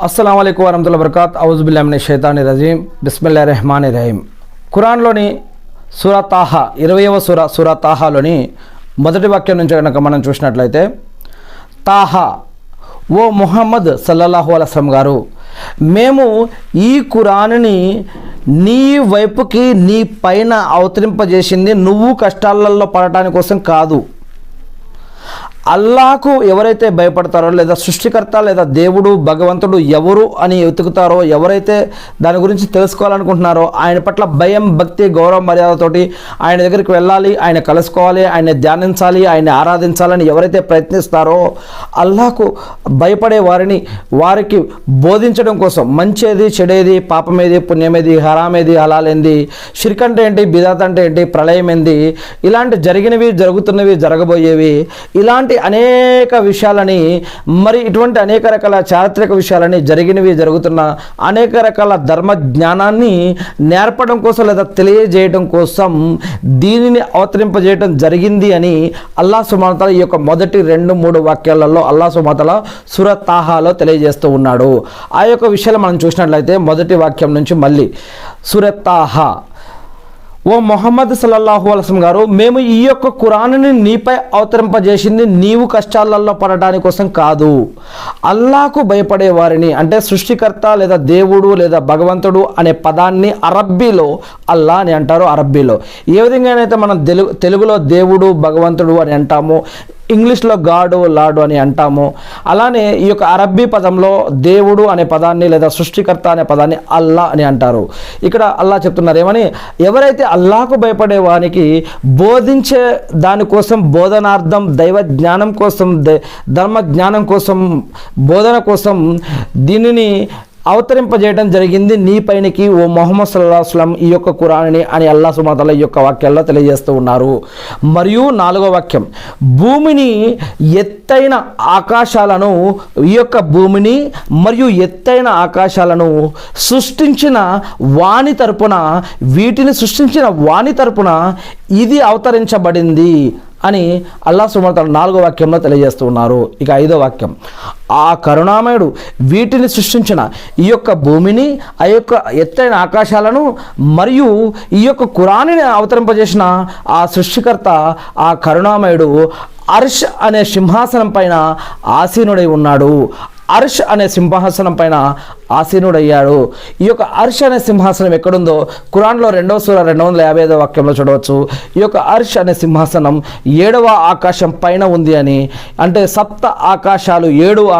అస్సలాము అలైకుం వరహ్మతుల్లాహి వబరకాతుహు ఔజుబిల్లాహి మినష్ షైతానిర్ రజీం బిస్మిల్లాహిర్ రహ్మానిర్ రహీం. ఖురాన్లోని సూరా తాహా 20వ సూరా తాహాలోని మొదటి వాక్యం నుంచి కనుక మనం చూసినట్లయితే, తాహా ఓ ముహమ్మద్ సల్లల్లాహు అలైహి వసల్లం గారు, మేము ఈ ఖురాన్ని నీ వైపుకి నీ పైన అవతరింపజేసింది నువ్వు కష్టాలలో పడటాని కోసం కాదు. అల్లాహకు ఎవరైతే భయపడతారో, లేదా సృష్టికర్త లేదా దేవుడు భగవంతుడు ఎవరు అని వెతుకుతారో, ఎవరైతే దాని గురించి తెలుసుకోవాలనుకుంటున్నారో, ఆయన పట్ల భయం, భక్తి, గౌరవ మర్యాదతోటి ఆయన దగ్గరికి వెళ్ళాలి, ఆయన కలుసుకోవాలి, ఆయన ధ్యానించాలి, ఆయన ఆరాధించాలని ఎవరైతే ప్రయత్నిస్తారో, అల్లాహకు భయపడే వారికి బోధించడం కోసం మంచేది, చెడేది, పాపమేది, పుణ్యమేది, హరామేది, హలాలేంది, షిర్క్ అంటే ఏంటి, బిదాత్ అంటే ఏంటి, ప్రళయం ఏంది, ఇలాంటి జరిగినవి, జరుగుతున్నవి, జరగబోయేవి, ఇలాంటి అనేక విషయాలని, మరి ఇటువంటి అనేక రకాల చారిత్రక విషయాలని, జరిగినవి, జరుగుతున్న అనేక రకాల ధర్మ జ్ఞానాన్ని నేర్పడం కోసం లేదా తెలియజేయడం కోసం దీనిని అవతరింపజేయడం జరిగింది అని అల్లాహ్ సుబ్హానహు వ తఆలా ఈ యొక్క మొదటి 2-3 వాక్యాలలో అల్లాహ్ సుబ్హానహు వ తఆలా సూరా తాహాలో తెలియజేస్తూ ఉన్నాడు. ఆ యొక్క విషయాలు మనం చూసినట్లయితే మొదటి వాక్యం నుంచి మళ్ళీ సూరా తాహా, ఓ ముహమ్మద్ సల్లల్లాహు అలైహి వసల్లం గారు, మేము ఈ యొక్క ఖురాన్ని నీపై అవతరింపజేసింది నీవు కష్టాలలో పడటాని కోసం కాదు. అల్లాహకు భయపడే వారిని, అంటే సృష్టికర్త లేదా దేవుడు లేదా భగవంతుడు అనే పదాన్ని అరబ్బీలో అల్లా అని అంటారు. అరబ్బీలో ఏ విధంగానైతే మనం తెలుగులో దేవుడు, భగవంతుడు అని అంటామో, ఇంగ్లీష్లో గాడు, లాడు అని అంటాము, అలానే ఈ యొక్క అరబ్బీ పదంలో దేవుడు అనే పదాన్ని లేదా సృష్టికర్త అనే పదాన్ని అల్లా అని అంటారు. ఇక్కడ అల్లా చెప్తున్నారు ఏమని, ఎవరైతే అల్లాహకు భయపడే వానికి బోధించే దానికోసం, బోధనార్థం, దైవ జ్ఞానం కోసం, ధర్మ జ్ఞానం కోసం, బోధన కోసం దీనిని అవతరింపజేయడం జరిగింది నీ పైనకి ఓ ముహమ్మద్ సల్లల్లాహు అలైహి వసల్లం ఈ యొక్క ఖురాన్ని అని అల్లాహ్ సుబ్హానహు వ తఆలా ఈ యొక్క వాక్యాల్లో తెలియజేస్తూ ఉన్నారు. మరియు 4వ వాక్యం, భూమిని ఎత్తైన ఆకాశాలను, ఈ యొక్క భూమిని మరియు ఎత్తైన ఆకాశాలను సృష్టించిన వాని తరపున, వీటిని సృష్టించిన వాని తరపున ఇది అవతరించబడింది అని అల్లాహ్ సుబ్హానహు వ తఆలా 4వ వాక్యంలో తెలియజేస్తూ ఉన్నారు. ఇక 5వ వాక్యం, ఆ కరుణామయుడు వీటిని సృష్టించిన ఈ యొక్క భూమిని, ఆ యొక్క ఎత్తైన ఆకాశాలను మరియు ఈ యొక్క ఖురాన్ని అవతరింపజేసిన ఆ సృష్టికర్త, ఆ కరుణామయుడు అర్ష్ అనే సింహాసనం పైన ఆసీనుడై ఉన్నాడు. అర్ష్ అనే సింహాసనం పైన ఆసీనుడయ్యాడు. ఈ యొక్క అర్ష్ అనే సింహాసనం ఎక్కడుందో ఖురాన్లో 2వ సూరా 255వ వాక్యంలో చూడవచ్చు. ఈ యొక్క అర్ష్ అనే సింహాసనం 7వ ఆకాశం పైన ఉంది అని, అంటే సప్త ఆకాశాలు, 7